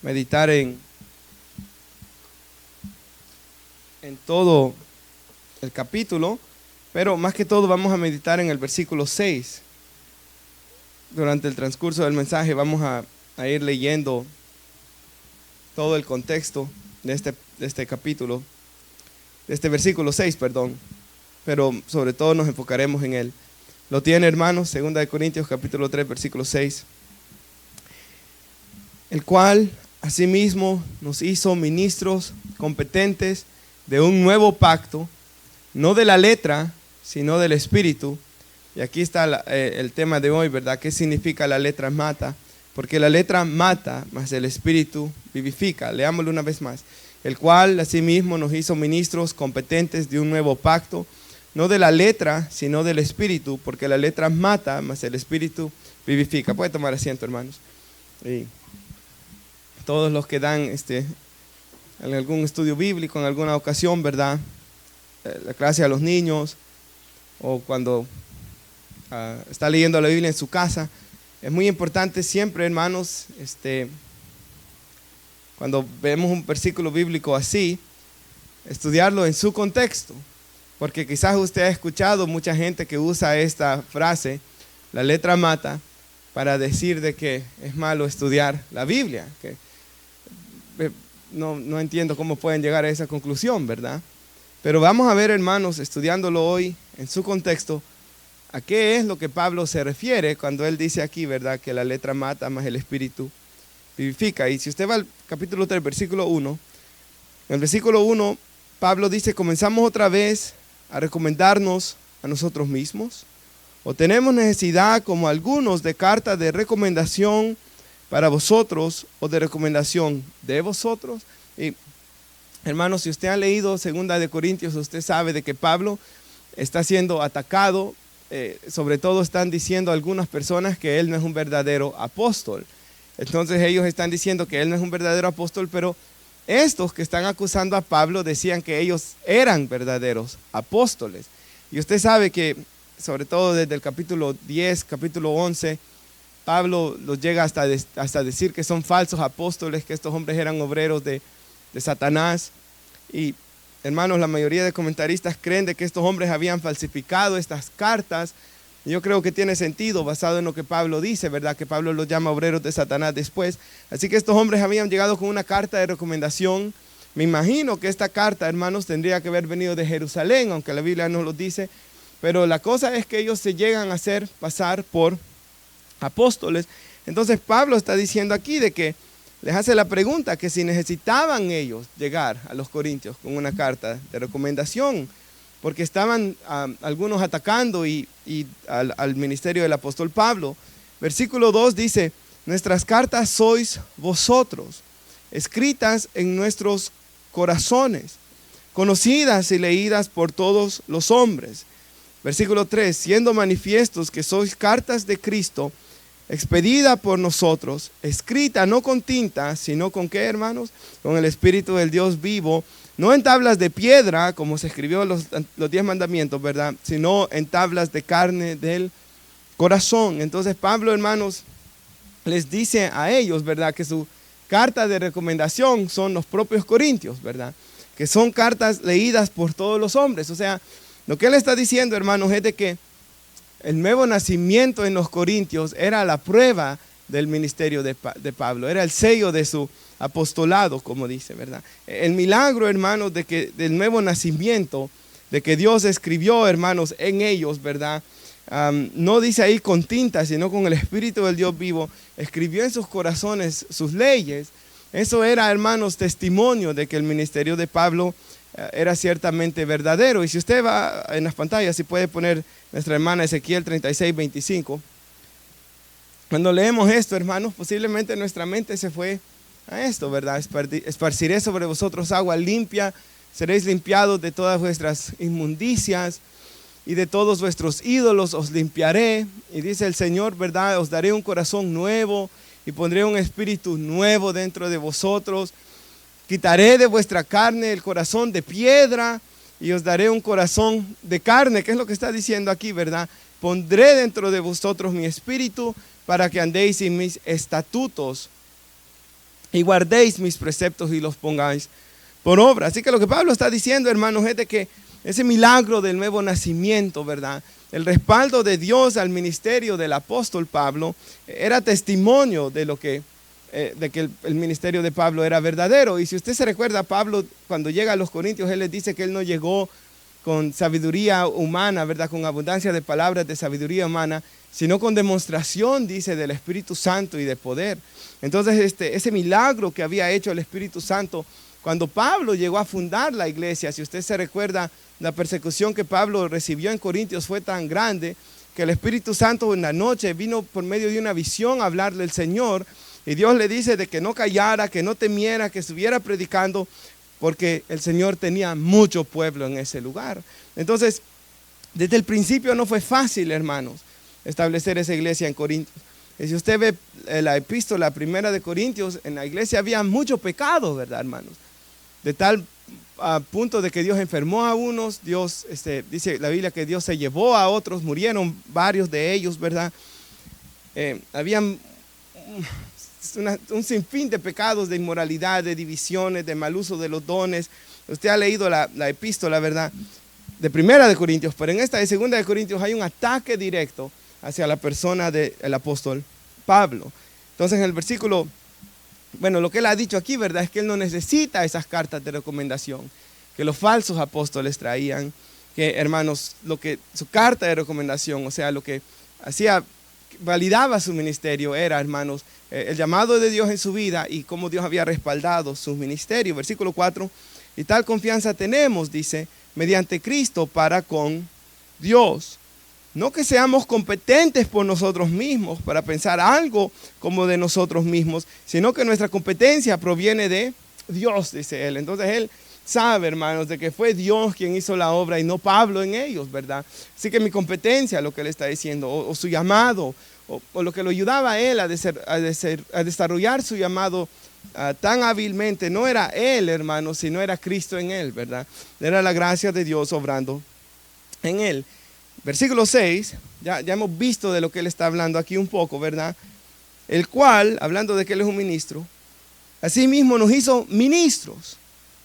meditar en todo el capítulo, pero más que todo vamos a meditar en el versículo 6. Durante el transcurso del mensaje vamos a ir leyendo todo el contexto de este capítulo, de este versículo 6, perdón, pero sobre todo nos enfocaremos en él. ¿Lo tiene, hermanos? 2 Corintios capítulo 3, versículo 6. El cual asimismo nos hizo ministros competentes de un nuevo pacto, no de la letra, sino del Espíritu. Y aquí está el tema de hoy, ¿verdad? ¿Qué significa la letra mata? Porque la letra mata, mas el Espíritu vivifica. Leámoslo una vez más. El cual asimismo nos hizo ministros competentes de un nuevo pacto, no de la letra, sino del Espíritu, porque la letra mata, mas el Espíritu vivifica. Puede tomar asiento, hermanos. Y todos los que dan en algún estudio bíblico, en alguna ocasión, ¿verdad? La clase a los niños, o cuando está leyendo la Biblia en su casa, es muy importante siempre, hermanos, cuando vemos un versículo bíblico así, estudiarlo en su contexto, porque quizás usted ha escuchado mucha gente que usa esta frase, la letra mata, para decir de que es malo estudiar la Biblia, que no entiendo cómo pueden llegar a esa conclusión, ¿verdad? Pero vamos a ver, hermanos, estudiándolo hoy en su contexto, a qué es lo que Pablo se refiere cuando él dice aquí, ¿verdad? Que la letra mata, mas el Espíritu vivifica. Y si usted va al capítulo 3, versículo 1, en el versículo 1, Pablo dice, ¿comenzamos otra vez a recomendarnos a nosotros mismos? ¿O tenemos necesidad, como algunos, de carta de recomendación para vosotros o de recomendación de vosotros? Y hermanos, si usted ha leído 2 Corintios, usted sabe de que Pablo está siendo atacado. Sobre todo están diciendo algunas personas que él no es un verdadero apóstol. Entonces ellos están diciendo que él no es un verdadero apóstol, pero estos que están acusando a Pablo decían que ellos eran verdaderos apóstoles. Y usted sabe que, sobre todo desde el capítulo 10, capítulo 11, Pablo los llega hasta decir que son falsos apóstoles, que estos hombres eran obreros de Satanás. Y hermanos, la mayoría de comentaristas creen de que estos hombres habían falsificado estas cartas. Yo creo que tiene sentido basado en lo que Pablo dice, ¿verdad? Que Pablo los llama obreros de Satanás después. Así que estos hombres habían llegado con una carta de recomendación. Me imagino que esta carta, hermanos, tendría que haber venido de Jerusalén, aunque la Biblia no lo dice. Pero la cosa es que ellos se llegan a hacer pasar por apóstoles. Entonces Pablo está diciendo aquí de que les hace la pregunta que si necesitaban ellos llegar a los corintios con una carta de recomendación, porque estaban algunos atacando al ministerio del apóstol Pablo. Versículo 2 dice, nuestras cartas sois vosotros, escritas en nuestros corazones, conocidas y leídas por todos los hombres. Versículo 3, siendo manifiestos que sois cartas de Cristo, expedida por nosotros, escrita no con tinta, sino con ¿qué, hermanos? Con el Espíritu del Dios vivo, no en tablas de piedra, como se escribió los 10 mandamientos, ¿verdad? Sino en tablas de carne del corazón. Entonces Pablo, hermanos, les dice a ellos, ¿verdad? Que su carta de recomendación son los propios corintios, ¿verdad? Que son cartas leídas por todos los hombres. O sea, lo que él está diciendo, hermanos, es de que el nuevo nacimiento en los corintios era la prueba del ministerio de Pablo, era el sello de su apostolado, como dice, ¿verdad? El milagro, hermanos, del nuevo nacimiento, de que Dios escribió, hermanos, en ellos, ¿verdad? No dice ahí con tinta, sino con el Espíritu del Dios vivo, escribió en sus corazones sus leyes. Eso era, hermanos, testimonio de que el ministerio de Pablo era ciertamente verdadero. Y si usted va en las pantallas, si puede poner nuestra hermana Ezequiel 36, 25. Cuando leemos esto, hermanos, posiblemente nuestra mente se fue a esto, ¿verdad? Esparciré sobre vosotros agua limpia, seréis limpiados de todas vuestras inmundicias y de todos vuestros ídolos os limpiaré. Y dice el Señor, ¿verdad? Os daré un corazón nuevo y pondré un espíritu nuevo dentro de vosotros. Quitaré de vuestra carne el corazón de piedra y os daré un corazón de carne, que es lo que está diciendo aquí, ¿verdad? Pondré dentro de vosotros mi espíritu para que andéis en mis estatutos y guardéis mis preceptos y los pongáis por obra. Así que lo que Pablo está diciendo, hermanos, es de que ese milagro del nuevo nacimiento, ¿verdad? El respaldo de Dios al ministerio del apóstol Pablo era testimonio de lo que de que el ministerio de Pablo era verdadero. Y si usted se recuerda, Pablo cuando llega a los Corintios, él les dice que él no llegó con sabiduría humana, ¿verdad? Con abundancia de palabras de sabiduría humana, sino con demostración, dice, del Espíritu Santo y de poder. Entonces, ese milagro que había hecho el Espíritu Santo, cuando Pablo llegó a fundar la iglesia, si usted se recuerda, la persecución que Pablo recibió en Corintios fue tan grande que el Espíritu Santo en la noche vino por medio de una visión a hablarle al Señor, y Dios le dice de que no callara, que no temiera, que estuviera predicando, porque el Señor tenía mucho pueblo en ese lugar. Entonces, desde el principio no fue fácil, hermanos, establecer esa iglesia en Corintios. Y si usted ve la epístola primera de Corintios, en la iglesia había mucho pecado, ¿verdad, hermanos? De tal punto de que Dios enfermó a unos, Dios, dice la Biblia que Dios se llevó a otros, murieron varios de ellos, ¿verdad? Habían un sinfín de pecados, de inmoralidad, de divisiones, de mal uso de los dones. Usted ha leído la epístola, ¿verdad?, de primera de Corintios, pero en esta de segunda de Corintios hay un ataque directo hacia la persona del apóstol Pablo. Entonces en el versículo, bueno, lo que él ha dicho aquí, ¿verdad?, es que él no necesita esas cartas de recomendación que los falsos apóstoles traían, que, hermanos, su carta de recomendación, o sea, lo que hacía, validaba su ministerio era, hermanos, el llamado de Dios en su vida y cómo Dios había respaldado su ministerio. Versículo 4, y tal confianza tenemos, dice, mediante Cristo para con Dios. No que seamos competentes por nosotros mismos para pensar algo como de nosotros mismos, sino que nuestra competencia proviene de Dios, dice él. Entonces él sabe, hermanos, de que fue Dios quien hizo la obra y no Pablo en ellos, ¿verdad? Así que mi competencia, lo que él está diciendo, o su llamado, o lo que lo ayudaba a él a desarrollar su llamado tan hábilmente, no era él, hermanos, sino era Cristo en él, ¿verdad? Era la gracia de Dios obrando en él. Versículo 6, ya hemos visto de lo que él está hablando aquí un poco, ¿verdad? El cual, hablando de que él es un ministro, asimismo nos hizo ministros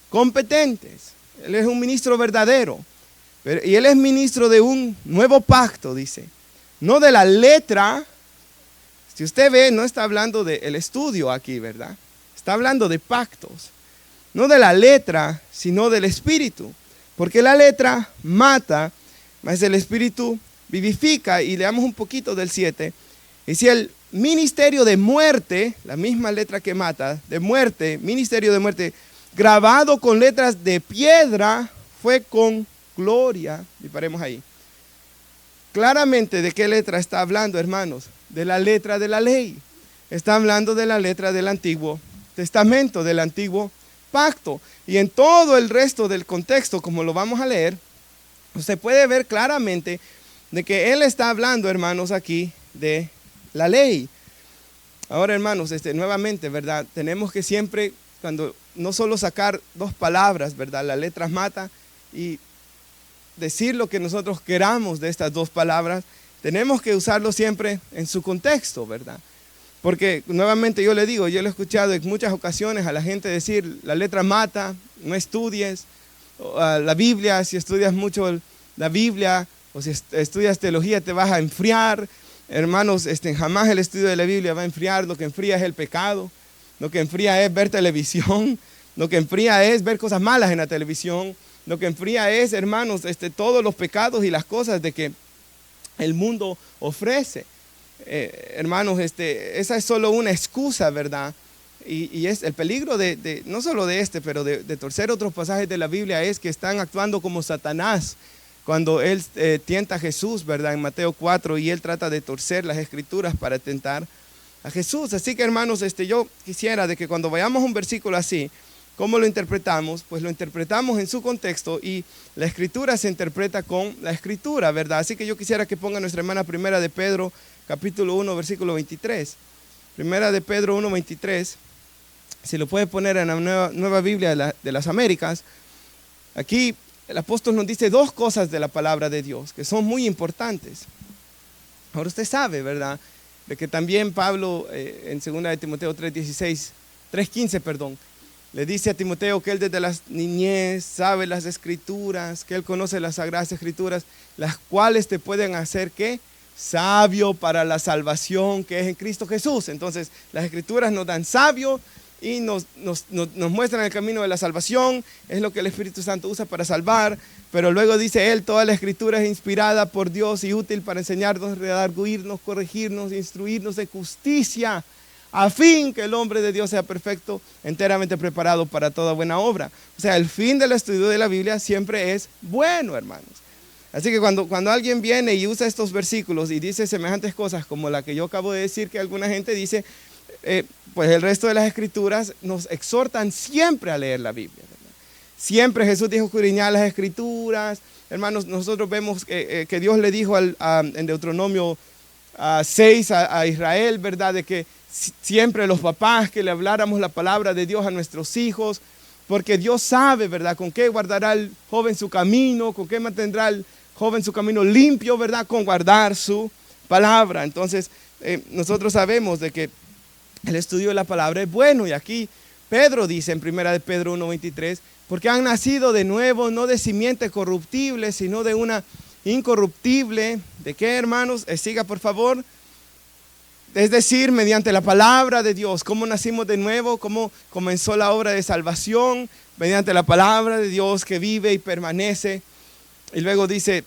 competentes. Él es un ministro verdadero. Y él es ministro de un nuevo pacto, dice. No de la letra. Si usted ve, no está hablando del estudio aquí, ¿verdad? Está hablando de pactos. No de la letra, sino del espíritu. Porque la letra mata, mas el espíritu vivifica. Y leamos un poquito del 7. Y si el ministerio de muerte, la misma letra que mata, de muerte, ministerio de muerte, grabado con letras de piedra, fue con gloria. Y paremos ahí. Claramente, ¿de qué letra está hablando, hermanos? De la letra de la ley. Está hablando de la letra del Antiguo Testamento, del Antiguo Pacto. Y en todo el resto del contexto, como lo vamos a leer, usted puede ver claramente de que él está hablando, hermanos, aquí de la ley. Ahora, hermanos, nuevamente, ¿verdad? Tenemos que siempre, cuando no solo sacar dos palabras, ¿verdad? La letra mata y decir lo que nosotros queramos de estas dos palabras, tenemos que usarlo siempre en su contexto, ¿verdad? Porque nuevamente yo le digo, yo lo he escuchado en muchas ocasiones a la gente decir, la letra mata, no estudies la Biblia, si estudias mucho la Biblia o si estudias teología te vas a enfriar. Hermanos, jamás el estudio de la Biblia va a enfriar, lo que enfría es el pecado, lo que enfría es ver televisión, lo que enfría es ver cosas malas en la televisión, lo que enfría es, hermanos, todos los pecados y las cosas de que el mundo ofrece. Hermanos, esa es solo una excusa, ¿verdad? Y es el peligro no solo de pero de torcer otros pasajes de la Biblia es que están actuando como Satanás cuando él tienta a Jesús, ¿verdad? En Mateo 4 y él trata de torcer las escrituras para tentar a Jesús. Así que, hermanos, yo quisiera de que cuando vayamos a un versículo así, ¿cómo lo interpretamos? Pues lo interpretamos en su contexto y la escritura se interpreta con la escritura, ¿verdad? Así que yo quisiera que ponga nuestra hermana Primera de Pedro, capítulo 1, versículo 23. Primera de Pedro 1, 23. Si lo puede poner en la nueva Biblia de las Américas. Aquí el apóstol nos dice dos cosas de la palabra de Dios que son muy importantes. Ahora usted sabe, ¿verdad? De que también Pablo en 2 de Timoteo 3, 16 3:15, perdón. Le dice a Timoteo que él desde la niñez sabe las escrituras, que él conoce las sagradas escrituras, las cuales te pueden hacer, ¿qué? Sabio para la salvación que es en Cristo Jesús. Entonces, las escrituras nos dan sabio y nos muestran el camino de la salvación. Es lo que el Espíritu Santo usa para salvar. Pero luego dice él, toda la escritura es inspirada por Dios y útil para enseñarnos, redarguirnos, corregirnos, instruirnos en justicia, a fin que el hombre de Dios sea perfecto, enteramente preparado para toda buena obra. O sea, el fin del estudio de la Biblia siempre es bueno, hermanos. Así que cuando alguien viene y usa estos versículos y dice semejantes cosas como la que yo acabo de decir, que alguna gente dice, pues el resto de las escrituras nos exhortan siempre a leer la Biblia, ¿verdad? Siempre Jesús dijo escudriñad las escrituras. Hermanos, nosotros vemos que Dios le dijo en Deuteronomio 6 a Israel, ¿verdad? De que siempre los papás que le habláramos la palabra de Dios a nuestros hijos, porque Dios sabe, ¿verdad? Con qué guardará el joven su camino, con qué mantendrá el joven su camino limpio, ¿verdad? Con guardar su palabra. Entonces, nosotros sabemos de que el estudio de la palabra es bueno. Y aquí Pedro dice en 1 de Pedro 1:23, porque han nacido de nuevo, no de simiente corruptible, sino de una incorruptible. ¿De qué, hermanos? Siga, por favor. Es decir, mediante la palabra de Dios. ¿Cómo nacimos de nuevo? ¿Cómo comenzó la obra de salvación? Mediante la palabra de Dios que vive y permanece. Y luego dice,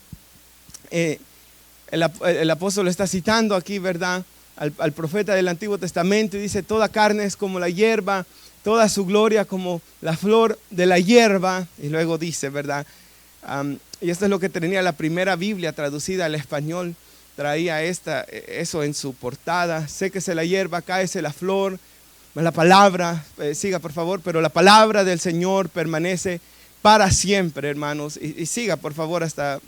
el apóstol está citando aquí, ¿verdad? Al profeta del Antiguo Testamento, y dice, toda carne es como la hierba, toda su gloria como la flor de la hierba. Y luego dice, ¿verdad? Y esto es lo que tenía la primera Biblia traducida al español. Traía eso en su portada. Séquese la hierba, cáese la flor. La palabra, siga por favor, pero la palabra del Señor permanece para siempre, hermanos. Y siga por favor hasta,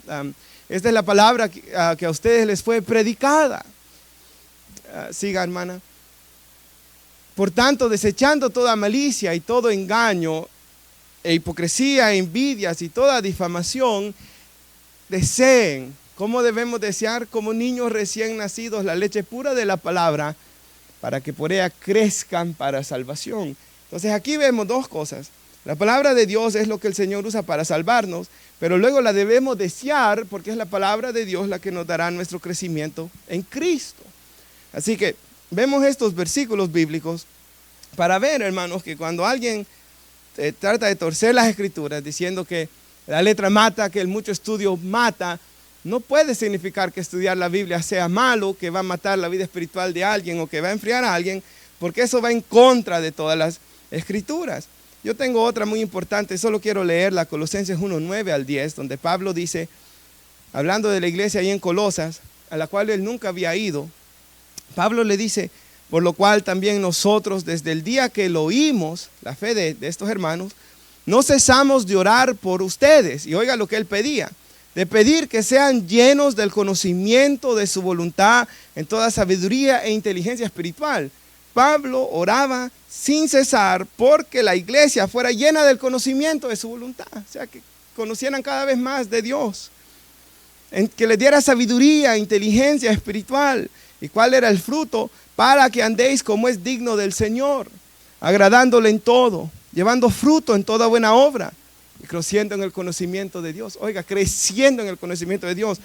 esta es la palabra que a ustedes les fue predicada. Siga, hermana. Por tanto, desechando toda malicia y todo engaño, e hipocresía, envidias y toda difamación, deseen. ¿Cómo debemos desear? Como niños recién nacidos la leche pura de la palabra, para que por ella crezcan para salvación. Entonces aquí vemos dos cosas. La palabra de Dios es lo que el Señor usa para salvarnos, pero luego la debemos desear porque es la palabra de Dios la que nos dará nuestro crecimiento en Cristo. Así que vemos estos versículos bíblicos para ver, hermanos, que cuando alguien trata de torcer las escrituras diciendo que la letra mata, que el mucho estudio mata, no puede significar que estudiar la Biblia sea malo, que va a matar la vida espiritual de alguien o que va a enfriar a alguien, porque eso va en contra de todas las escrituras. Yo tengo otra muy importante, solo quiero leerla, Colosenses 1:9 al 10, donde Pablo dice, hablando de la iglesia ahí en Colosas, a la cual él nunca había ido, Pablo le dice, por lo cual también nosotros desde el día que lo oímos, la fe de estos hermanos, no cesamos de orar por ustedes. Y oiga lo que él pedía, de pedir que sean llenos del conocimiento de su voluntad en toda sabiduría e inteligencia espiritual. Pablo oraba sin cesar porque la iglesia fuera llena del conocimiento de su voluntad, o sea, que conocieran cada vez más de Dios, que les diera sabiduría, inteligencia espiritual. ¿Y cuál era el fruto? Para que andéis como es digno del Señor, agradándole en todo, llevando fruto en toda buena obra y creciendo en el conocimiento de Dios. Oiga, creciendo en el conocimiento de Dios.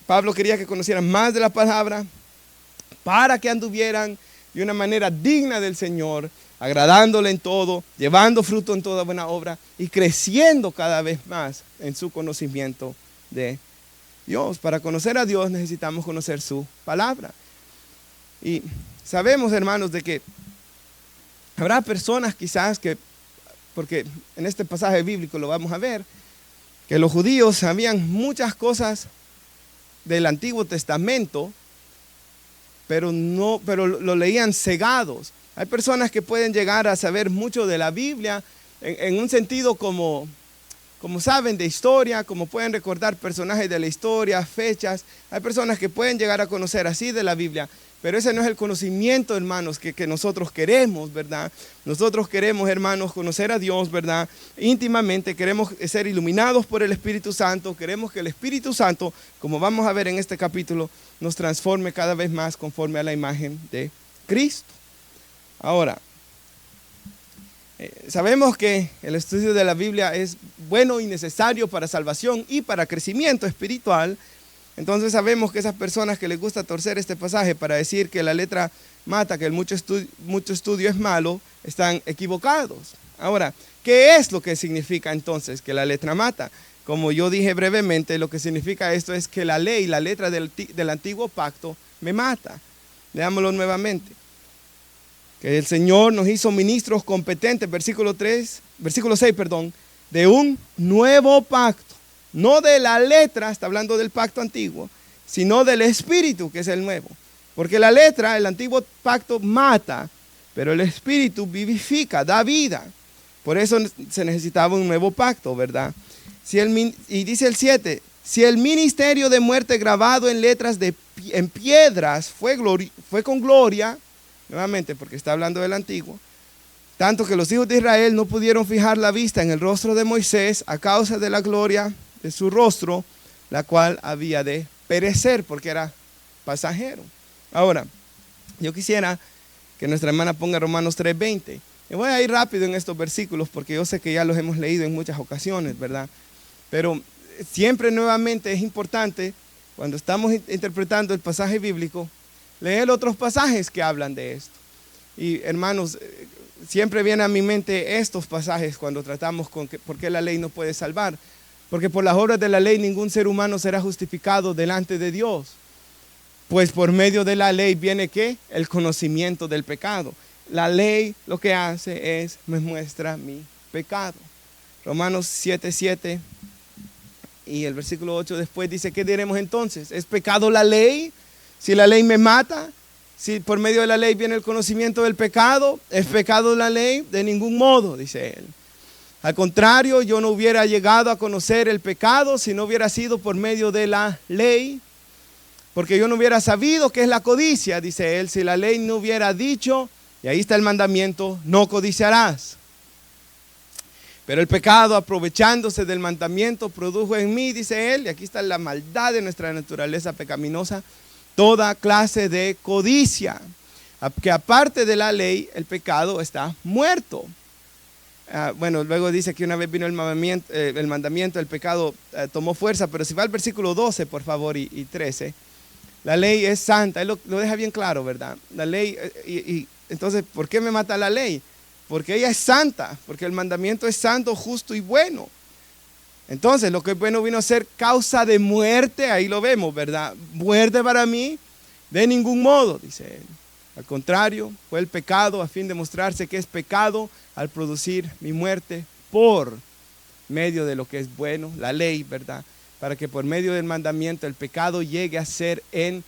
Pablo quería que conocieran más de la palabra para que anduvieran de una manera digna del Señor, agradándole en todo, llevando fruto en toda buena obra y creciendo cada vez más en su conocimiento de Dios. Para conocer a Dios necesitamos conocer su palabra. Y sabemos, hermanos, de que habrá personas quizás que, porque en este pasaje bíblico lo vamos a ver, que los judíos sabían muchas cosas del Antiguo Testamento, pero lo leían cegados. Hay personas que pueden llegar a saber mucho de la Biblia en un sentido como saben de historia, como pueden recordar personajes de la historia, fechas. Hay personas que pueden llegar a conocer así de la Biblia, pero ese no es el conocimiento, hermanos, que nosotros queremos, ¿verdad? Nosotros queremos, hermanos, conocer a Dios, ¿verdad? Íntimamente, queremos ser iluminados por el Espíritu Santo, queremos que el Espíritu Santo, como vamos a ver en este capítulo, nos transforme cada vez más conforme a la imagen de Cristo. Ahora, Sabemos que el estudio de la Biblia es bueno y necesario para salvación y para crecimiento espiritual. Entonces sabemos que esas personas que les gusta torcer este pasaje para decir que la letra mata, que el mucho estudio es malo, están equivocados. Ahora, ¿qué es lo que significa entonces que la letra mata? Como yo dije brevemente, lo que significa esto es que la ley, la letra del antiguo pacto me mata. Leámoslo nuevamente. Que el Señor nos hizo ministros competentes, versículo 6, de un nuevo pacto. No de la letra, está hablando del pacto antiguo, sino del espíritu, que es el nuevo. Porque la letra, el antiguo pacto mata, pero el espíritu vivifica, da vida. Por eso se necesitaba un nuevo pacto, ¿verdad? Y dice el 7, si el ministerio de muerte grabado en letras en piedras fue con gloria, nuevamente porque está hablando del antiguo, tanto que los hijos de Israel no pudieron fijar la vista en el rostro de Moisés a causa de la gloria de su rostro, la cual había de perecer porque era pasajero. Ahora, yo quisiera que nuestra hermana ponga Romanos 3:20. Me voy a ir rápido en estos versículos porque yo sé que ya los hemos leído en muchas ocasiones, ¿verdad? Pero siempre nuevamente es importante, cuando estamos interpretando el pasaje bíblico, leer otros pasajes que hablan de esto. Y hermanos, siempre viene a mi mente estos pasajes cuando tratamos con por qué la ley no puede salvar. Porque por las obras de la ley ningún ser humano será justificado delante de Dios. Pues por medio de la ley viene ¿qué? El conocimiento del pecado. La ley lo que hace es me muestra mi pecado. Romanos 7:7 y el versículo 8 después dice, ¿qué diremos entonces? ¿Es pecado la ley? Si la ley me mata, si por medio de la ley viene el conocimiento del pecado, ¿es pecado la ley? De ningún modo, dice él. Al contrario, yo no hubiera llegado a conocer el pecado si no hubiera sido por medio de la ley, porque yo no hubiera sabido qué es la codicia, dice él, si la ley no hubiera dicho, y ahí está el mandamiento, no codiciarás. Pero el pecado, aprovechándose del mandamiento, produjo en mí, dice él, y aquí está la maldad de nuestra naturaleza pecaminosa, toda clase de codicia, que aparte de la ley, el pecado está muerto. Bueno, luego dice que una vez vino el mandamiento, el pecado tomó fuerza, pero si va al versículo 12, por favor, y 13, la ley es santa, él lo deja bien claro, ¿verdad? La ley, entonces, ¿por qué me mata la ley? Porque ella es santa, porque el mandamiento es santo, justo y bueno. Entonces, lo que es bueno vino a ser causa de muerte, ahí lo vemos, ¿verdad? Muerte para mí, de ningún modo, dice él. Al contrario, fue el pecado a fin de mostrarse que es pecado al producir mi muerte por medio de lo que es bueno, la ley, ¿verdad? Para que por medio del mandamiento el pecado llegue a ser en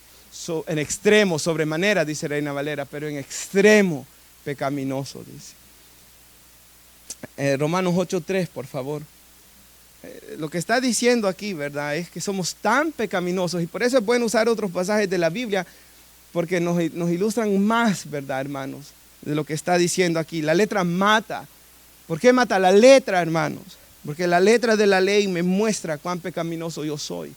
extremo, sobremanera, dice Reina Valera, pero en extremo pecaminoso, dice. Romanos 8:3, por favor. Lo que está diciendo aquí, ¿verdad? Es que somos tan pecaminosos y por eso es bueno usar otros pasajes de la Biblia porque nos ilustran más, ¿verdad, hermanos? De lo que está diciendo aquí. La letra mata. ¿Por qué mata la letra, hermanos? Porque la letra de la ley me muestra cuán pecaminoso yo soy.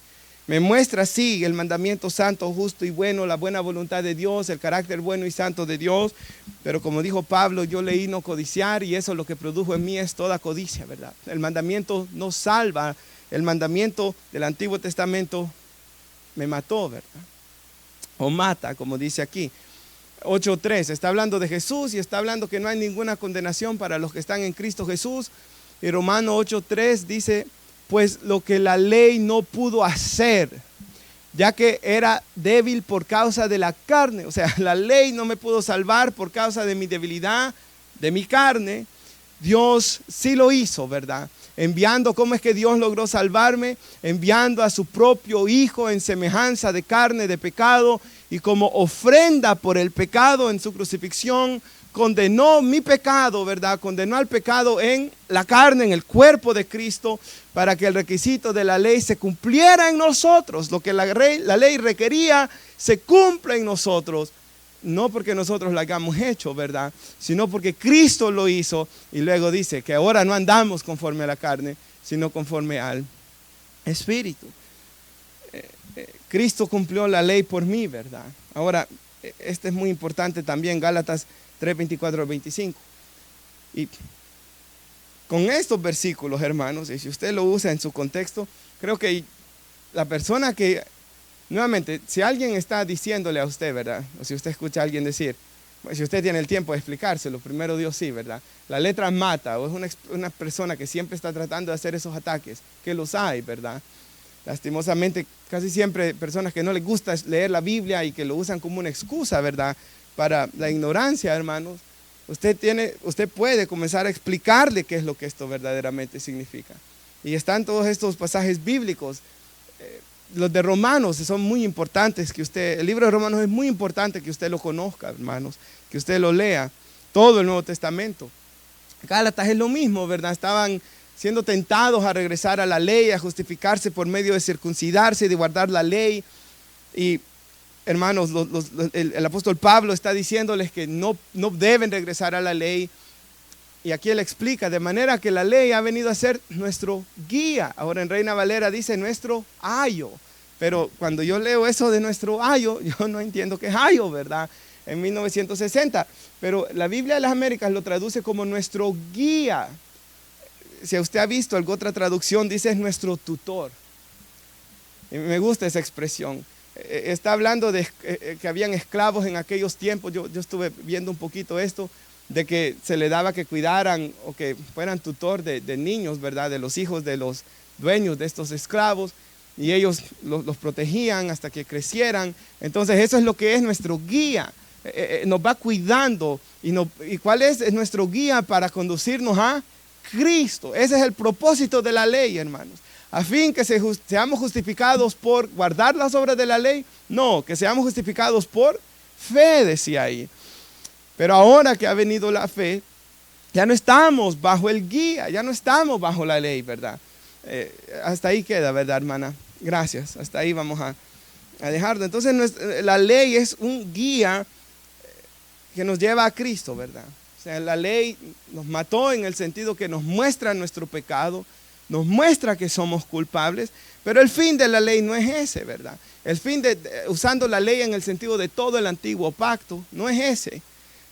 Me muestra, sí, el mandamiento santo, justo y bueno, la buena voluntad de Dios, el carácter bueno y santo de Dios. Pero como dijo Pablo, yo leí no codiciar y eso lo que produjo en mí es toda codicia, ¿verdad? El mandamiento no salva. El mandamiento del Antiguo Testamento me mató, ¿verdad? O mata, como dice aquí. 8:3, está hablando de Jesús y está hablando que no hay ninguna condenación para los que están en Cristo Jesús. Y Romanos 8:3 dice, pues lo que la ley no pudo hacer, ya que era débil por causa de la carne. O sea, la ley no me pudo salvar por causa de mi debilidad, de mi carne. Dios sí lo hizo, ¿verdad? Enviando, ¿cómo es que Dios logró salvarme? Enviando a su propio Hijo en semejanza de carne, de pecado, y como ofrenda por el pecado en su crucifixión, condenó mi pecado, ¿verdad? Condenó al pecado en la carne, en el cuerpo de Cristo, para que el requisito de la ley se cumpliera en nosotros. Lo que la ley requería se cumple en nosotros. No porque nosotros lo hayamos hecho, ¿verdad? Sino porque Cristo lo hizo. Y luego dice que ahora no andamos conforme a la carne, sino conforme al Espíritu. Cristo cumplió la ley por mí, ¿verdad? Ahora, este es muy importante también, Gálatas 3:24-25. Y con estos versículos, hermanos, y si usted lo usa en su contexto, creo que la persona que, nuevamente, si alguien está diciéndole a usted, ¿verdad? O si usted escucha a alguien decir, si usted tiene el tiempo de explicárselo, primero Dios sí, ¿verdad? La letra mata, o es una persona que siempre está tratando de hacer esos ataques, que los hay, ¿verdad? Lastimosamente, casi siempre personas que no les gusta leer la Biblia y que lo usan como una excusa, ¿verdad? Para la ignorancia, hermanos. Usted puede comenzar a explicarle qué es lo que esto verdaderamente significa. Y están todos estos pasajes bíblicos. Los de Romanos son muy importantes el libro de Romanos es muy importante que usted lo conozca, hermanos, que usted lo lea, todo el Nuevo Testamento. Gálatas es lo mismo, ¿verdad? Estaban siendo tentados a regresar a la ley, a justificarse por medio de circuncidarse y de guardar la ley. Y hermanos, el apóstol Pablo está diciéndoles que no deben regresar a la ley. Y aquí él explica, de manera que la ley ha venido a ser nuestro guía. Ahora en Reina Valera dice nuestro ayo. Pero cuando yo leo eso de nuestro ayo, yo no entiendo qué es ayo, ¿verdad? En 1960. Pero la Biblia de las Américas lo traduce como nuestro guía. Si usted ha visto alguna otra traducción, dice es nuestro tutor. Y me gusta esa expresión. Está hablando de que habían esclavos en aquellos tiempos. Yo estuve viendo un poquito esto, de que se le daba que cuidaran o que fueran tutor de niños, ¿verdad? De los hijos de los dueños de estos esclavos, y ellos los protegían hasta que crecieran. Entonces eso es lo que es nuestro guía. Nos va cuidando. ¿Y cuál es nuestro guía para conducirnos a Cristo? Ese es el propósito de la ley, hermanos. A fin que seamos justificados por guardar las obras de la ley. No, que seamos justificados por fe, decía ahí. Pero ahora que ha venido la fe, ya no estamos bajo el guía, ya no estamos bajo la ley, ¿verdad? Hasta ahí queda, ¿verdad, hermana? Gracias, hasta ahí vamos a dejarlo. Entonces la ley es un guía que nos lleva a Cristo, ¿verdad? O sea, la ley nos mató en el sentido que nos muestra nuestro pecado, nos muestra que somos culpables, pero el fin de la ley no es ese, ¿verdad? El fin usando la ley en el sentido de todo el antiguo pacto, no es ese.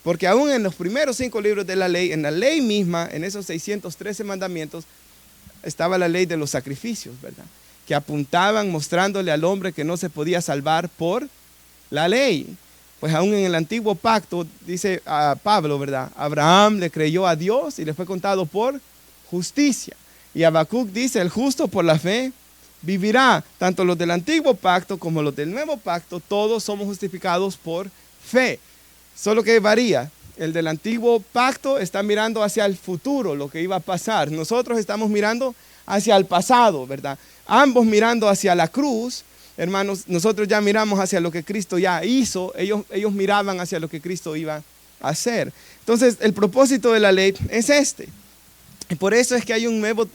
Porque aún en los primeros 5 libros de la ley, en la ley misma, en esos 613 mandamientos, estaba la ley de los sacrificios, ¿verdad? Que apuntaban mostrándole al hombre que no se podía salvar por la ley. Pues aún en el antiguo pacto, dice a Pablo, ¿verdad? Abraham le creyó a Dios y le fue contado por justicia. Y Habacuc dice, el justo por la fe vivirá. Tanto los del antiguo pacto como los del nuevo pacto, todos somos justificados por fe. Solo que varía. El del antiguo pacto está mirando hacia el futuro, lo que iba a pasar. Nosotros estamos mirando hacia el pasado, ¿verdad? Ambos mirando hacia la cruz. Hermanos, nosotros ya miramos hacia lo que Cristo ya hizo. Ellos miraban hacia lo que Cristo iba a hacer. Entonces, el propósito de la ley es este. Y por eso es que hay un nuevo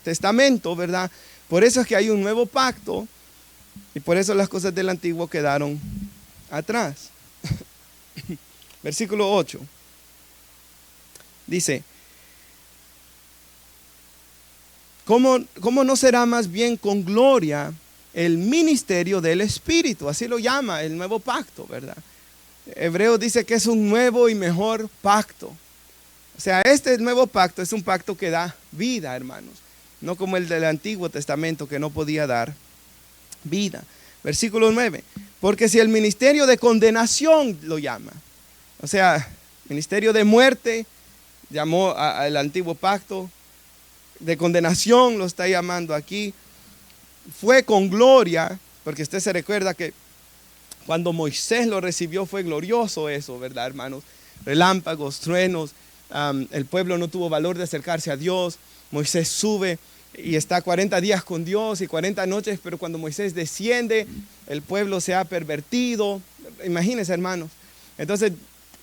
testamento, ¿verdad? Por eso es que hay un nuevo pacto. Y por eso las cosas del antiguo quedaron atrás. Versículo 8 dice, ¿cómo no será más bien con gloria el ministerio del Espíritu? Así lo llama el nuevo pacto, ¿verdad? Hebreo dice que es un nuevo y mejor pacto. O sea, este nuevo pacto es un pacto que da vida, hermanos, no como el del Antiguo Testamento que no podía dar vida. Versículo 9, porque si el ministerio de condenación lo llama, o sea, ministerio de muerte, llamó al antiguo pacto, de condenación lo está llamando aquí, fue con gloria, porque usted se recuerda que cuando Moisés lo recibió fue glorioso eso, ¿verdad, hermanos? Relámpagos, truenos, el pueblo no tuvo valor de acercarse a Dios, Moisés sube y está 40 días con Dios y 40 noches, pero cuando Moisés desciende, el pueblo se ha pervertido. Imagínense, hermanos. Entonces,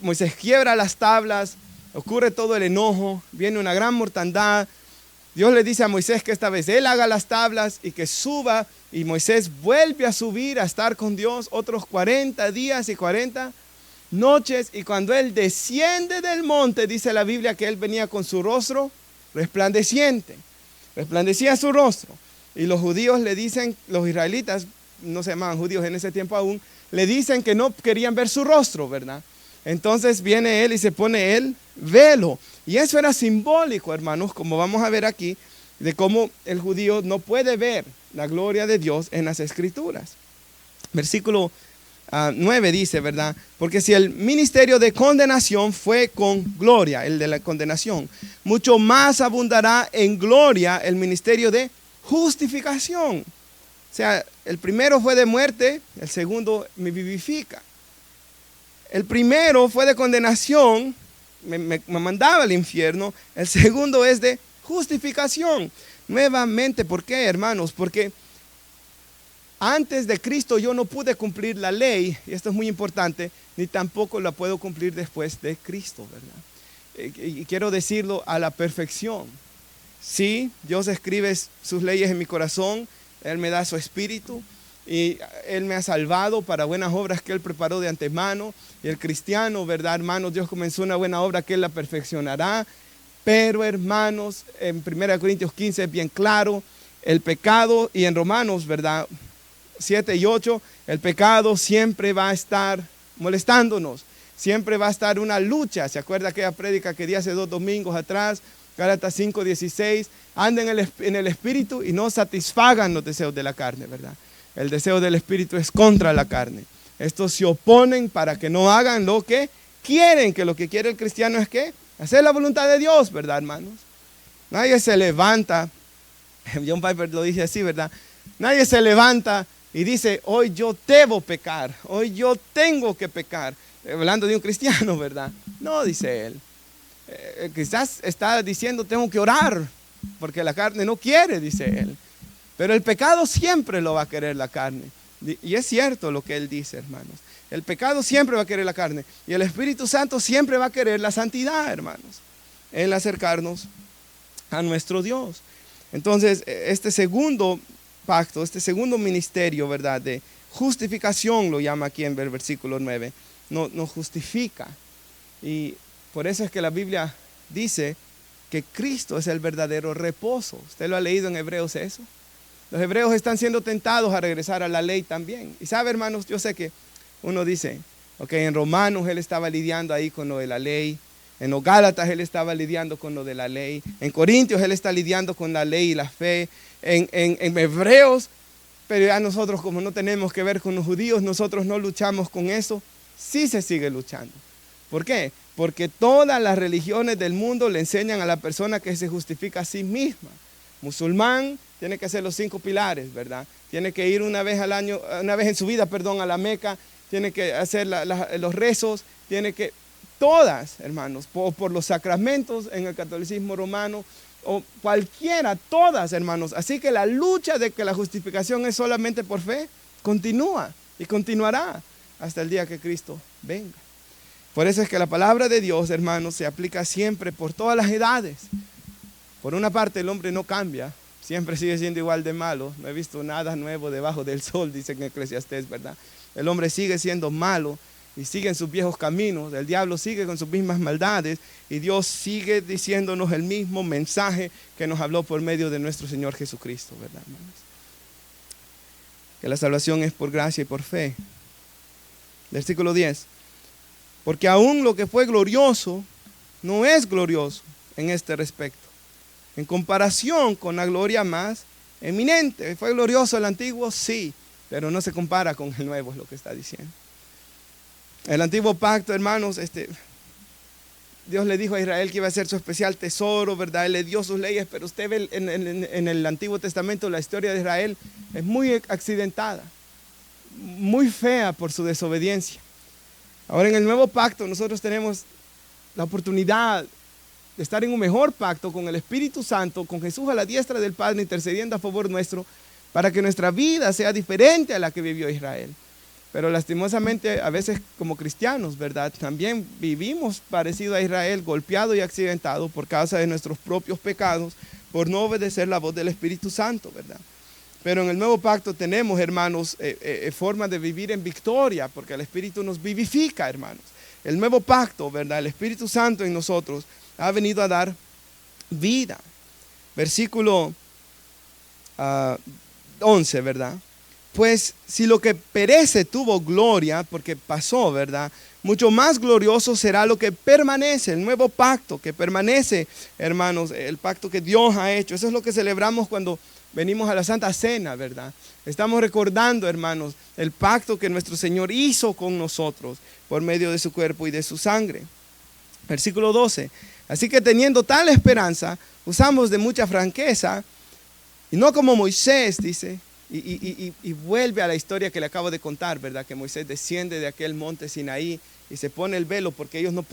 Moisés quiebra las tablas, ocurre todo el enojo, viene una gran mortandad. Dios le dice a Moisés que esta vez él haga las tablas y que suba, y Moisés vuelve a subir a estar con Dios otros 40 días y 40 noches, y cuando él desciende del monte, dice la Biblia que él venía con su rostro resplandeciente. Resplandecía su rostro. Y los judíos le dicen, los israelitas, no se llamaban judíos en ese tiempo aún, le dicen que no querían ver su rostro, ¿verdad? Entonces viene él y se pone el velo. Y eso era simbólico, hermanos, como vamos a ver aquí, de cómo el judío no puede ver la gloria de Dios en las Escrituras. Versículo 9 dice, ¿verdad? Porque si el ministerio de condenación fue con gloria, el de la condenación, mucho más abundará en gloria el ministerio de justificación. O sea, el primero fue de muerte, el segundo me vivifica. El primero fue de condenación, me mandaba al infierno. El segundo es de justificación. Nuevamente, ¿por qué, hermanos? Porque antes de Cristo yo no pude cumplir la ley, y esto es muy importante, ni tampoco la puedo cumplir después de Cristo, ¿verdad? Y quiero decirlo a la perfección. Sí, Dios escribe sus leyes en mi corazón, Él me da su espíritu y Él me ha salvado para buenas obras que Él preparó de antemano. Y el cristiano, ¿verdad, hermanos? Dios comenzó una buena obra que Él la perfeccionará. Pero, hermanos, en 1 Corintios 15 es bien claro, el pecado, y en Romanos, ¿verdad? 7 y 8, el pecado siempre va a estar molestándonos. Siempre va a estar una lucha. ¿Se acuerda aquella prédica que di hace 2 domingos atrás? Gálatas 5:16, anden en el espíritu y no satisfagan los deseos de la carne, ¿verdad? El deseo del espíritu es contra la carne. Estos se oponen para que no hagan lo que quieren, que lo que quiere el cristiano es que hacer la voluntad de Dios, ¿verdad, hermanos? Nadie se levanta, John Piper lo dice así, ¿verdad? Nadie se levanta y dice, hoy yo debo pecar, hoy yo tengo que pecar. Hablando de un cristiano, ¿verdad? No, dice él. Quizás está diciendo tengo que orar porque la carne no quiere, dice él, pero el pecado siempre lo va a querer la carne. Y es cierto lo que él dice, hermanos, el pecado siempre va a querer la carne y el Espíritu Santo siempre va a querer la santidad, hermanos, el acercarnos a nuestro Dios. Entonces este segundo pacto, este segundo ministerio, ¿verdad?, de justificación, lo llama aquí en el versículo 9, nos justifica. Y por eso es que la Biblia dice que Cristo es el verdadero reposo. ¿Usted lo ha leído en Hebreos eso? Los hebreos están siendo tentados a regresar a la ley también. Y sabe, hermanos, yo sé que uno dice, ok, en Romanos él estaba lidiando ahí con lo de la ley. En los Gálatas él estaba lidiando con lo de la ley. En Corintios él está lidiando con la ley y la fe. En Hebreos, pero ya nosotros como no tenemos que ver con los judíos, nosotros no luchamos con eso. Sí se sigue luchando. ¿Por qué? Porque todas las religiones del mundo le enseñan a la persona que se justifica a sí misma. Musulmán tiene que hacer los 5 pilares, ¿verdad? Tiene que ir una vez al año, una vez en su vida, perdón, a la Meca, tiene que hacer los rezos, tiene que, todas, hermanos, por los sacramentos en el catolicismo romano, o cualquiera, todas, hermanos. Así que la lucha de que la justificación es solamente por fe, continúa y continuará hasta el día que Cristo venga. Por eso es que la palabra de Dios, hermanos, se aplica siempre por todas las edades. Por una parte, el hombre no cambia, siempre sigue siendo igual de malo. No he visto nada nuevo debajo del sol, dice en Eclesiastés, ¿verdad? El hombre sigue siendo malo y sigue en sus viejos caminos. El diablo sigue con sus mismas maldades y Dios sigue diciéndonos el mismo mensaje que nos habló por medio de nuestro Señor Jesucristo, ¿verdad, hermanos? Que la salvación es por gracia y por fe. Versículo 10. Porque aún lo que fue glorioso no es glorioso en este respecto, en comparación con la gloria más eminente. ¿Fue glorioso el antiguo? Sí, pero no se compara con el nuevo, es lo que está diciendo. El antiguo pacto, hermanos, Dios le dijo a Israel que iba a ser su especial tesoro, ¿verdad? Él le dio sus leyes, pero usted ve en el Antiguo Testamento la historia de Israel es muy accidentada, muy fea por su desobediencia. Ahora en el nuevo pacto nosotros tenemos la oportunidad de estar en un mejor pacto con el Espíritu Santo, con Jesús a la diestra del Padre intercediendo a favor nuestro, para que nuestra vida sea diferente a la que vivió Israel. Pero lastimosamente a veces como cristianos, ¿verdad?, también vivimos parecido a Israel, golpeado y accidentado por causa de nuestros propios pecados, por no obedecer la voz del Espíritu Santo, ¿verdad? Pero en el nuevo pacto tenemos, hermanos, formas de vivir en victoria, porque el Espíritu nos vivifica, hermanos. El nuevo pacto, ¿verdad?, el Espíritu Santo en nosotros ha venido a dar vida. Versículo 11, ¿verdad? Pues si lo que perece tuvo gloria, porque pasó, ¿verdad? mucho más glorioso será lo que permanece, el nuevo pacto que permanece, hermanos, el pacto que Dios ha hecho. Eso es lo que celebramos cuando venimos a la Santa Cena, ¿verdad? Estamos recordando, hermanos, el pacto que nuestro Señor hizo con nosotros por medio de su cuerpo y de su sangre. Versículo 12. Así que teniendo tal esperanza, usamos de mucha franqueza, y no como Moisés, dice, y vuelve a la historia que le acabo de contar, ¿verdad? Que Moisés desciende de aquel monte Sinaí y se pone el velo porque ellos no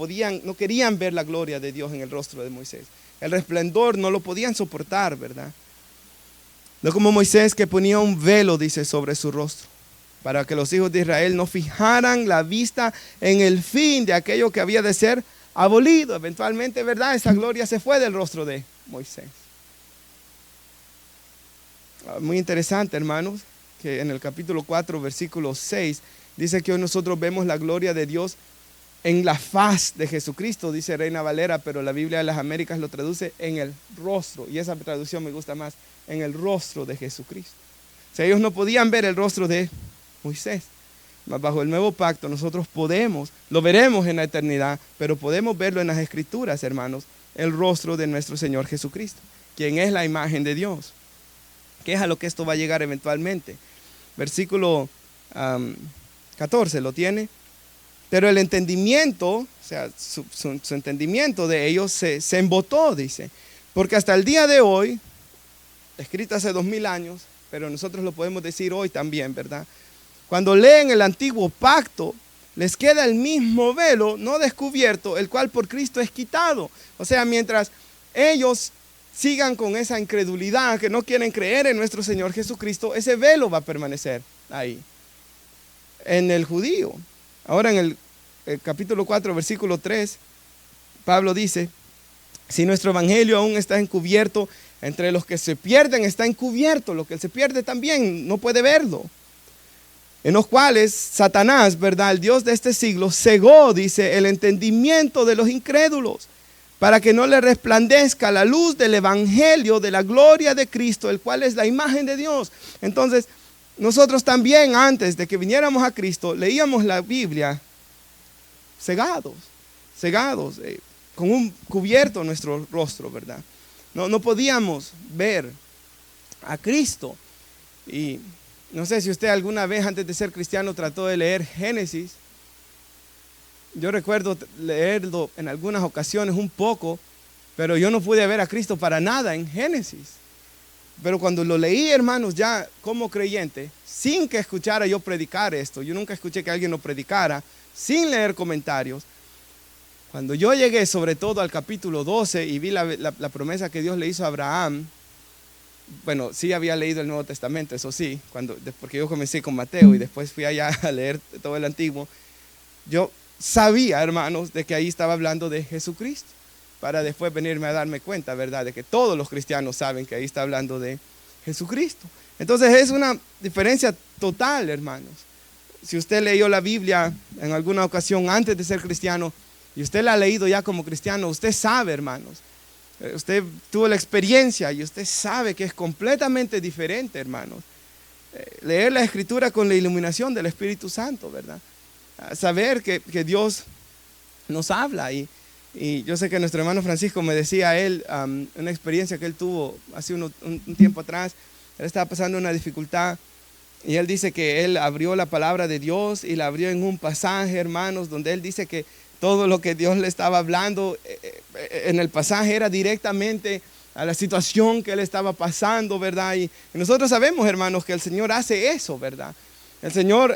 querían ver la gloria de Dios en el rostro de Moisés. El resplandor no lo podían soportar, ¿verdad? No como Moisés, que ponía un velo, dice, sobre su rostro, para que los hijos de Israel no fijaran la vista en el fin de aquello que había de ser abolido. Eventualmente, ¿verdad? Esa gloria se fue del rostro de Moisés. Muy interesante, hermanos, que en el capítulo 4, versículo 6, dice que hoy nosotros vemos la gloria de Dios en la faz de Jesucristo, dice Reina Valera, pero la Biblia de las Américas lo traduce en el rostro, y esa traducción me gusta más, en el rostro de Jesucristo. O sea, ellos no podían ver el rostro de Moisés. Bajo el nuevo pacto nosotros podemos, lo veremos en la eternidad, pero podemos verlo en las Escrituras, hermanos, el rostro de nuestro Señor Jesucristo, quien es la imagen de Dios, que es a lo que esto va a llegar eventualmente. Versículo 14, ¿lo tiene? Pero el entendimiento, o sea, su entendimiento de ellos se embotó, dice, porque hasta el día de hoy, escrito hace 2000 años, pero nosotros lo podemos decir hoy también, ¿verdad? Cuando leen el antiguo pacto, les queda el mismo velo no descubierto, el cual por Cristo es quitado. O sea, mientras ellos sigan con esa incredulidad, que no quieren creer en nuestro Señor Jesucristo, ese velo va a permanecer ahí, en el judío. Ahora en el capítulo 4, versículo 3, Pablo dice, si nuestro evangelio aún está encubierto, entre los que se pierden está encubierto, lo que se pierde también no puede verlo. En los cuales Satanás, ¿verdad?, el Dios de este siglo, cegó, dice, el entendimiento de los incrédulos, para que no le resplandezca la luz del evangelio de la gloria de Cristo, el cual es la imagen de Dios. Entonces, nosotros también, antes de que viniéramos a Cristo, leíamos la Biblia cegados, con un cubierto nuestro rostro, ¿verdad? No podíamos ver a Cristo. Y no sé si usted alguna vez antes de ser cristiano trató de leer Génesis. Yo recuerdo leerlo en algunas ocasiones un poco, pero yo no pude ver a Cristo para nada en Génesis. Pero cuando lo leí, hermanos, ya como creyente, sin que escuchara yo predicar esto, yo nunca escuché que alguien lo predicara, sin leer comentarios. Cuando yo llegué sobre todo al capítulo 12 y vi la promesa que Dios le hizo a Abraham, bueno, sí había leído el Nuevo Testamento, eso sí, porque yo comencé con Mateo y después fui allá a leer todo el Antiguo. Yo sabía, hermanos, de que ahí estaba hablando de Jesucristo, para después venirme a darme cuenta, ¿verdad?, de que todos los cristianos saben que ahí está hablando de Jesucristo. Entonces es una diferencia total, hermanos. Si usted leyó la Biblia en alguna ocasión antes de ser cristiano y usted la ha leído ya como cristiano, usted sabe, hermanos, usted tuvo la experiencia y usted sabe que es completamente diferente, hermanos. Leer la Escritura con la iluminación del Espíritu Santo, ¿verdad? Saber que Dios nos habla. Y yo sé que nuestro hermano Francisco me decía a él una experiencia que él tuvo hace un tiempo atrás. Él estaba pasando una dificultad y él dice que él abrió la palabra de Dios y la abrió en un pasaje, hermanos, donde él dice que todo lo que Dios le estaba hablando en el pasaje era directamente a la situación que él estaba pasando, ¿verdad? Y nosotros sabemos, hermanos, que el Señor hace eso, ¿verdad? El Señor,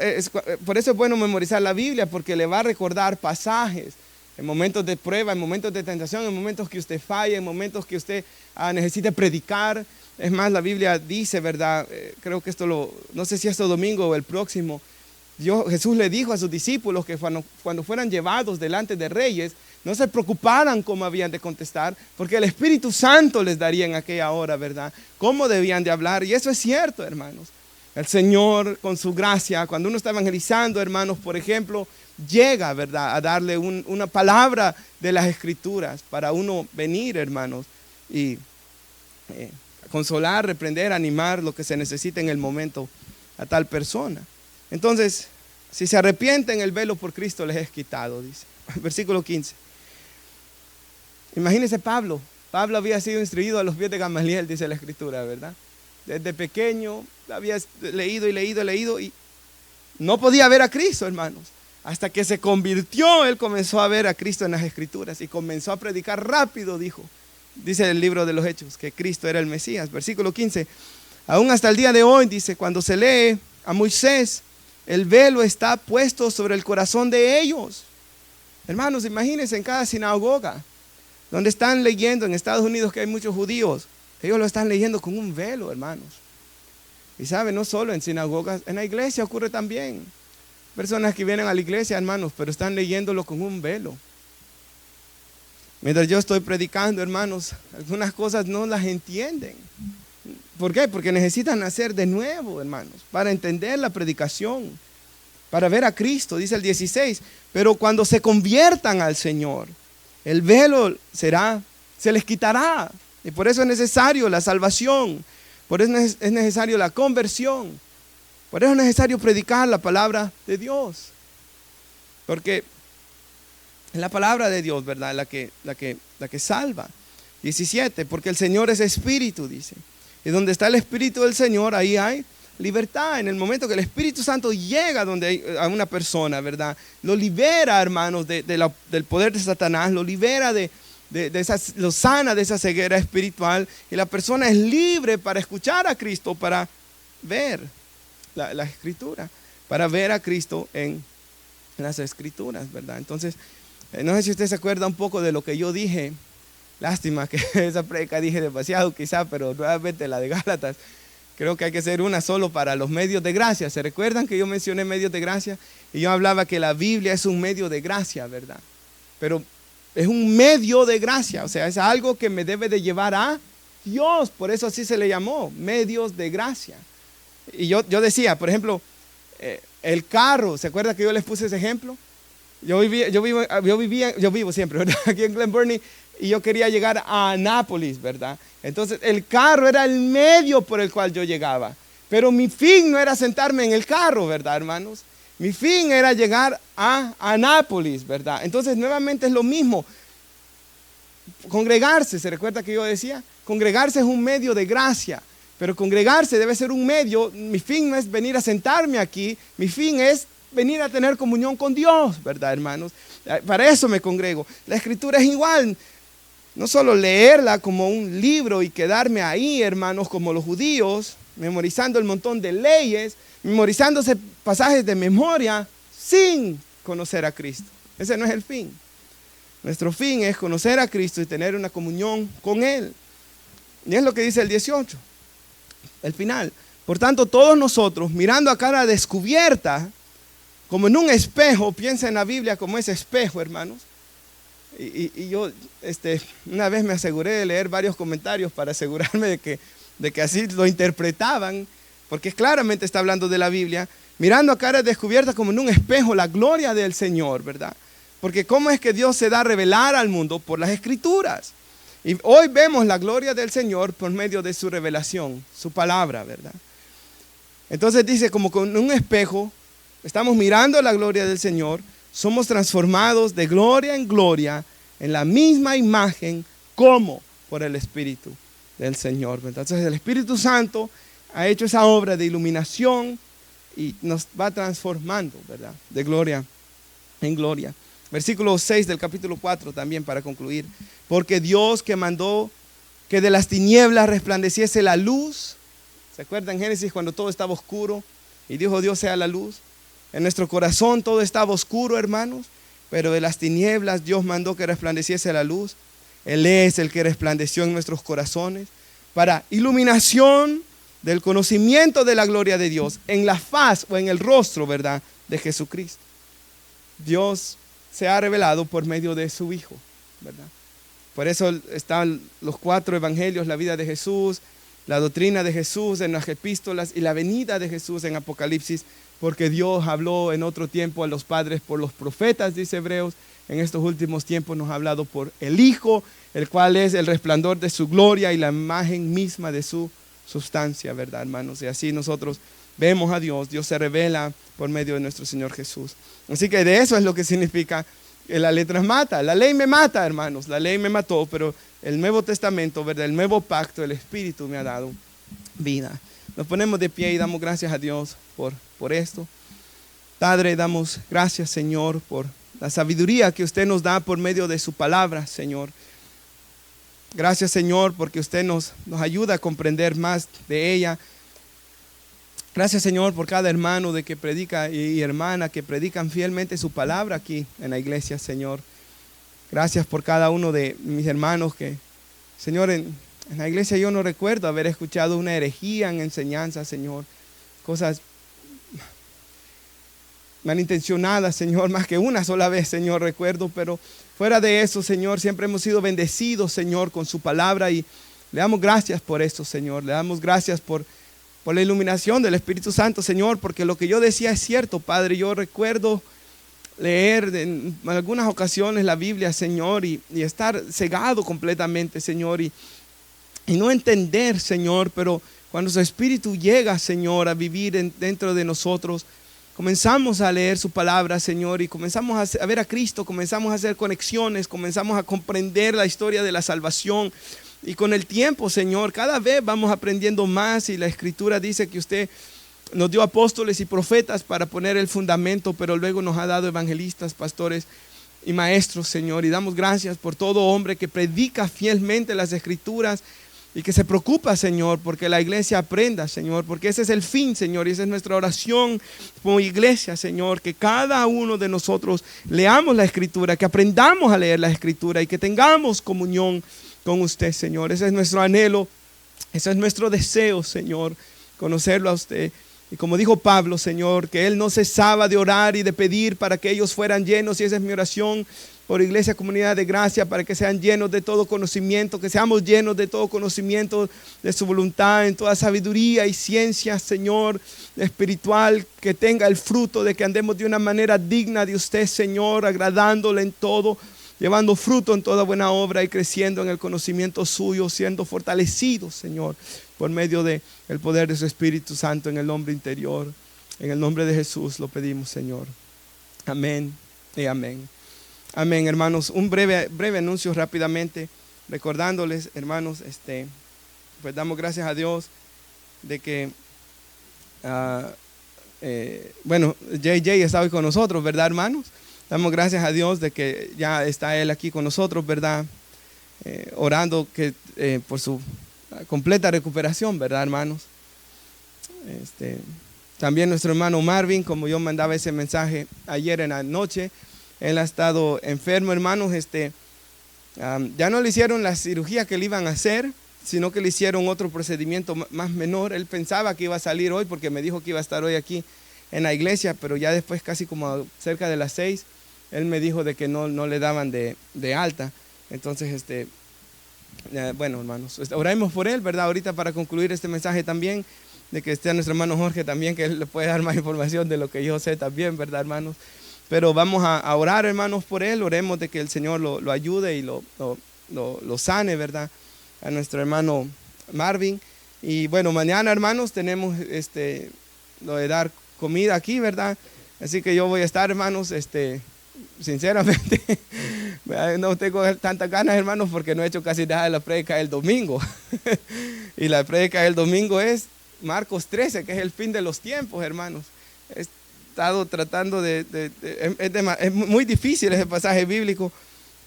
por eso es bueno memorizar la Biblia, porque le va a recordar pasajes en momentos de prueba, en momentos de tentación, en momentos que usted falla, en momentos que usted necesite predicar. Es más, la Biblia dice, ¿verdad? Creo que no sé si este domingo o el próximo, Jesús le dijo a sus discípulos que cuando fueran llevados delante de reyes, no se preocuparan cómo habían de contestar, porque el Espíritu Santo les daría en aquella hora, ¿verdad?, cómo debían de hablar. Y eso es cierto, hermanos. El Señor, con su gracia, cuando uno está evangelizando, hermanos, por ejemplo, llega, ¿verdad?, a darle una palabra de las Escrituras para uno venir, hermanos, y consolar, reprender, animar lo que se necesita en el momento a tal persona. Entonces, Si se arrepienten, el velo por Cristo les es quitado, dice. Versículo 15. Imagínense Pablo. Pablo había sido instruido a los pies de Gamaliel, dice la Escritura, ¿verdad? Desde pequeño había leído y no podía ver a Cristo, hermanos. Hasta que se convirtió, él comenzó a ver a Cristo en las Escrituras y comenzó a predicar rápido, dice el libro de los Hechos, que Cristo era el Mesías. Versículo 15. Aún hasta el día de hoy, dice, cuando se lee a Moisés, el velo está puesto sobre el corazón de ellos. Hermanos, imagínense en cada sinagoga donde están leyendo en Estados Unidos, que hay muchos judíos, ellos lo están leyendo con un velo, hermanos. Y saben, no solo en sinagogas, en la iglesia ocurre también. Personas que vienen a la iglesia, hermanos, pero están leyéndolo con un velo. Mientras yo estoy predicando, hermanos, algunas cosas no las entienden. ¿Por qué? Porque necesitan nacer de nuevo, hermanos, para entender la predicación, para ver a Cristo, dice el 16. Pero cuando se conviertan al Señor, el velo se les quitará. Y por eso es necesario la salvación, por eso es necesario la conversión, por eso es necesario predicar la palabra de Dios. Porque es la palabra de Dios, ¿verdad? La que salva. 17, porque el Señor es espíritu, dice. Y donde está el Espíritu del Señor, ahí hay libertad. En el momento que el Espíritu Santo llega a una persona, ¿verdad? Lo libera, hermanos, del poder de Satanás, lo libera lo sana de esa ceguera espiritual. Y la persona es libre para escuchar a Cristo, para ver la Escritura, para ver a Cristo en las Escrituras, ¿verdad? Entonces, no sé si usted se acuerda un poco de lo que yo dije. Lástima que esa predica dije demasiado quizá, pero nuevamente la de Gálatas, creo que hay que hacer una solo para los medios de gracia. ¿Se recuerdan que yo mencioné medios de gracia? Y yo hablaba que la Biblia es un medio de gracia, ¿verdad? Pero es un medio de gracia, o sea, es algo que me debe de llevar a Dios. Por eso así se le llamó, medios de gracia. Y yo decía, por ejemplo, el carro, ¿se acuerdan que yo les puse ese ejemplo? Yo vivo siempre, ¿verdad? Aquí en Glen Burnie. Y yo quería llegar a Anápolis, ¿verdad? Entonces el carro era el medio por el cual yo llegaba. Pero mi fin no era sentarme en el carro, ¿verdad, hermanos? Mi fin era llegar a Anápolis, ¿verdad? Entonces nuevamente es lo mismo. Congregarse, ¿se recuerda que yo decía? Congregarse es un medio de gracia. Pero congregarse debe ser un medio. Mi fin no es venir a sentarme aquí. Mi fin es venir a tener comunión con Dios, ¿verdad, hermanos? Para eso me congrego. La Escritura es igual. No solo leerla como un libro y quedarme ahí, hermanos, como los judíos, memorizando el montón de leyes, memorizándose pasajes de memoria sin conocer a Cristo. Ese no es el fin. Nuestro fin es conocer a Cristo y tener una comunión con Él. Y es lo que dice el 18, el final. Por tanto, todos nosotros, mirando a cara descubierta, como en un espejo, piensa en la Biblia como ese espejo, hermanos. Y yo una vez me aseguré de leer varios comentarios para asegurarme de que así lo interpretaban, porque claramente está hablando de la Biblia, mirando a cara descubierta como en un espejo la gloria del Señor, ¿verdad? Porque cómo es que Dios se da a revelar al mundo por las Escrituras. Y hoy vemos la gloria del Señor por medio de su revelación, su palabra, ¿verdad? Entonces dice, como con un espejo, estamos mirando la gloria del Señor, somos transformados de gloria en gloria en la misma imagen como por el Espíritu del Señor. Entonces el Espíritu Santo ha hecho esa obra de iluminación y nos va transformando, ¿verdad? De gloria en gloria. Versículo 6 del capítulo 4 también para concluir. Porque Dios que mandó que de las tinieblas resplandeciese la luz. ¿Se acuerdan en Génesis cuando todo estaba oscuro y dijo Dios sea la luz? En nuestro corazón todo estaba oscuro, hermanos, pero de las tinieblas Dios mandó que resplandeciese la luz. Él es el que resplandeció en nuestros corazones para iluminación del conocimiento de la gloria de Dios en la faz o en el rostro, ¿verdad?, de Jesucristo. Dios se ha revelado por medio de su Hijo, ¿verdad? Por eso están los 4 evangelios, la vida de Jesús, la doctrina de Jesús en las epístolas y la venida de Jesús en Apocalipsis. Porque Dios habló en otro tiempo a los padres por los profetas, dice Hebreos. En estos últimos tiempos nos ha hablado por el Hijo, el cual es el resplandor de su gloria y la imagen misma de su sustancia, ¿verdad, hermanos? Y así nosotros vemos a Dios. Dios se revela por medio de nuestro Señor Jesús. Así que de eso es lo que significa que la letra mata. La ley me mata, hermanos, la ley me mató, pero el Nuevo Testamento, ¿verdad? El nuevo pacto, el Espíritu me ha dado vida. Nos ponemos de pie y damos gracias a Dios por esto. Padre, damos gracias, Señor, por la sabiduría que usted nos da por medio de su palabra, Señor. Gracias, Señor, porque usted nos ayuda a comprender más de ella. Gracias, Señor, por cada hermano de que predica y hermana que predican fielmente su palabra aquí en la iglesia, Señor. Gracias por cada uno de mis hermanos que, Señor, en la iglesia yo no recuerdo haber escuchado una herejía en enseñanza, Señor. Cosas malintencionadas, Señor, más que una sola vez, Señor, recuerdo, pero fuera de eso, Señor, siempre hemos sido bendecidos, Señor, con su palabra y le damos gracias por esto, Señor. Le damos gracias por la iluminación del Espíritu Santo, Señor, porque lo que yo decía es cierto, Padre. Yo recuerdo leer en algunas ocasiones la Biblia, Señor, y estar cegado completamente, Señor, y no entender, Señor, pero cuando su Espíritu llega, Señor, a vivir dentro de nosotros, comenzamos a leer su palabra, Señor, y comenzamos a ver a Cristo, comenzamos a hacer conexiones, comenzamos a comprender la historia de la salvación. Y con el tiempo, Señor, cada vez vamos aprendiendo más y la Escritura dice que usted nos dio apóstoles y profetas para poner el fundamento, pero luego nos ha dado evangelistas, pastores y maestros, Señor. Y damos gracias por todo hombre que predica fielmente las Escrituras y que se preocupa, Señor, porque la iglesia aprenda, Señor, porque ese es el fin, Señor, y esa es nuestra oración como iglesia, Señor, que cada uno de nosotros leamos la Escritura, que aprendamos a leer la Escritura y que tengamos comunión con usted, Señor. Ese es nuestro anhelo, ese es nuestro deseo, Señor, conocerlo a usted. Y como dijo Pablo, Señor, que él no cesaba de orar y de pedir para que ellos fueran llenos, y esa es mi oración por Iglesia Comunidad de Gracia, para que sean llenos de todo conocimiento, que seamos llenos de todo conocimiento de su voluntad, en toda sabiduría y ciencia, Señor, espiritual, que tenga el fruto de que andemos de una manera digna de usted, Señor, agradándole en todo, llevando fruto en toda buena obra y creciendo en el conocimiento suyo, siendo fortalecidos, Señor, por medio del poder de su Espíritu Santo en el hombre interior. En el nombre de Jesús lo pedimos, Señor. Amén y amén. Amén, hermanos. Un breve anuncio rápidamente, recordándoles, hermanos, pues damos gracias a Dios de que, JJ está hoy con nosotros, ¿verdad, hermanos? Damos gracias a Dios de que ya está Él aquí con nosotros, ¿verdad? Orando por su completa recuperación, ¿verdad, hermanos? También nuestro hermano Marvin, como yo mandaba ese mensaje ayer en la noche, él ha estado enfermo, hermanos. Ya no le hicieron la cirugía que le iban a hacer, sino que le hicieron otro procedimiento más menor. Él pensaba que iba a salir hoy porque me dijo que iba a estar hoy aquí en la iglesia, pero ya después, casi como cerca de las 6, él me dijo de que no le daban de alta. Entonces, bueno, hermanos, oremos por él, ¿verdad? Ahorita para concluir este mensaje también, de que esté nuestro hermano Jorge también, que él le puede dar más información de lo que yo sé también, ¿verdad, hermanos? Pero vamos a orar, hermanos, por él. Oremos de que el Señor lo ayude y lo sane, ¿verdad? A nuestro hermano Marvin. Y bueno, mañana, hermanos, tenemos lo de dar comida aquí, ¿verdad? Así que yo voy a estar, hermanos, sinceramente, no tengo tantas ganas, hermanos, porque no he hecho casi nada de la prédica del domingo. Y la prédica del domingo es Marcos 13, que es el fin de los tiempos, hermanos. He estado tratando es muy difícil ese pasaje bíblico,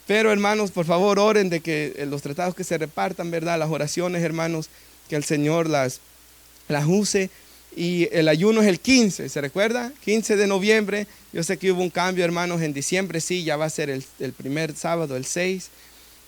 pero, hermanos, por favor, oren de que los tratados que se repartan, ¿verdad? Las oraciones, hermanos, que el Señor las use. Y el ayuno es el 15, ¿se recuerda? 15 de noviembre. Yo sé que hubo un cambio, hermanos, en diciembre sí, ya va a ser el primer sábado, el 6.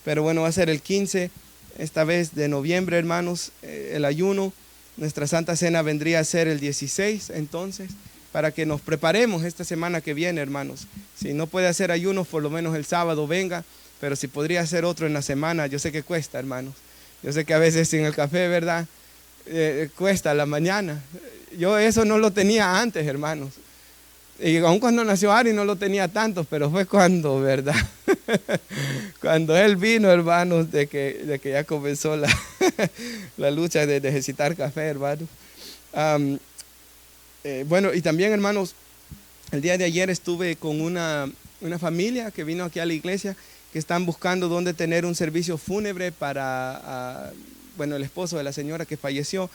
Pero bueno, va a ser el 15, esta vez de noviembre, hermanos, el ayuno. Nuestra Santa Cena vendría a ser el 16, entonces, para que nos preparemos esta semana que viene, hermanos. Si no puede hacer ayunos, por lo menos el sábado venga, pero si podría hacer otro en la semana, yo sé que cuesta, hermanos. Yo sé que a veces sin el café, ¿verdad? Cuesta la mañana. Yo eso no lo tenía antes, hermanos. Y aun cuando nació Ari no lo tenía tanto, pero fue cuando, ¿verdad? Cuando él vino, hermanos, de que ya comenzó la lucha de necesitar café, hermanos. Bueno, y también, hermanos, el día de ayer estuve con una familia que vino aquí a la iglesia, que están buscando dónde tener un servicio fúnebre para, bueno, el esposo de la señora que falleció.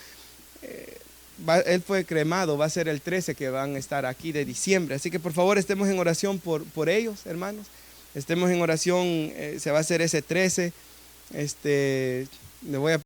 Él fue cremado, va a ser el 13 que van a estar aquí de diciembre. Así que por favor estemos en oración por ellos, hermanos. Estemos en oración, se va a hacer ese 13. Le voy a